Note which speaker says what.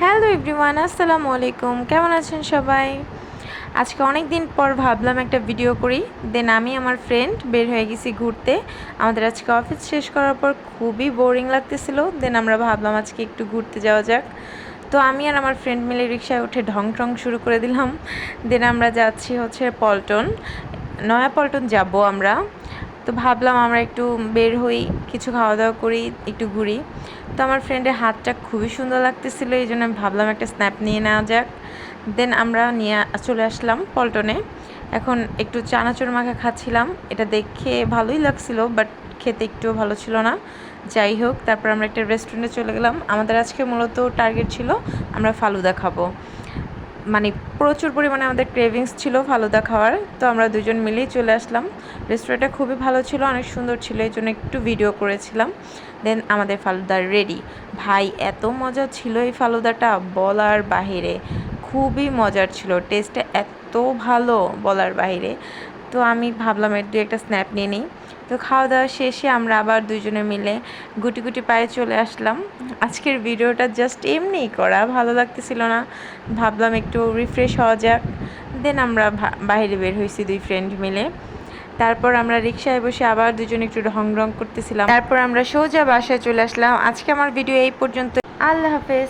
Speaker 1: Hello everyone, আসসালামু আলাইকুম। কেমন আছেন সবাই? আজকে অনেক দিন পর ভাবলাম একটা ভিডিও করি। দেন আমি আমার ফ্রেন্ড বের হয়ে গেছি ঘুরতে। আমাদের আজকে অফিস শেষ করার পর খুবই বোরিং লাগতেছিল। দেন আমরা ভাবলাম আজকে একটু ঘুরতে যাওয়া যাক। তো আমি আর আমার ফ্রেন্ড মিলে রিক্সায় উঠে ঢং ঢং শুরু করে দিলাম। দেন আমরা যাচ্ছি হচ্ছে পল্টন, নয়া পল্টন যাব আমরা। তো ভাবলাম আমরা একটু বের হই, কিছু খাওয়া দাওয়া করি, একটু ঘুরি। তো আমার ফ্রেন্ডের হাতটা খুবই সুন্দর লাগতেছিল, এই জন্য আমি ভাবলাম একটা স্ন্যাপ নিয়ে নেওয়া যাক। দেন আমরা নিয়ে চলে আসলাম পল্টনে। এখন একটু চানাচুর মাখা খাচ্ছিলাম, এটা দেখে ভালোই লাগছিল, বাট খেতে একটুও ভালো ছিল না। যাই হোক, তারপর আমরা একটা রেস্টুরেন্টে চলে গেলাম। আমাদের আজকে মূলত টার্গেট ছিল আমরা ফালুদা খাবো, মানে প্রচুর পরিমাণে আমাদের ক্রেভিংস ছিল ফালুদা খাওয়ার। তো আমরা দুজন মিলেই চলে আসলাম। রেস্টুরেন্টটা খুবই ভালো ছিল, অনেক সুন্দর ছিল, এই জন্য একটু ভিডিও করেছিলাম। দেন আমাদের ফালুদা রেডি। ভাই এত মজা ছিল এই ফালুদাটা, বলার বাহিরে। খুবই মজার ছিল, টেস্টটা এত ভালো বলার বাহিরে। তো আমি ভাবলাম এর দু একটা স্ন্যাপ নিয়ে নিই। তো খাওয়া দাওয়া শেষে আমরা আবার দুজনে মিলে গুটি গুটি পায়ে চলে আসলাম। আজকের ভিডিওটা জাস্ট এমনিই করা, ভালো লাগতেছিল না, ভাবলাম একটু রিফ্রেশ হওয়া যাক। দেন আমরা বাইরে বের হয়েছি দুই ফ্রেন্ড মিলে। তারপর আমরা রিক্সায় বসে আবার দুজনে একটু ঢং ঢং করতেছিলাম। তারপর আমরা সোজা বাসায় চলে আসলাম। আজকে আমার ভিডিও এই পর্যন্ত। আল্লাহ হাফেজ।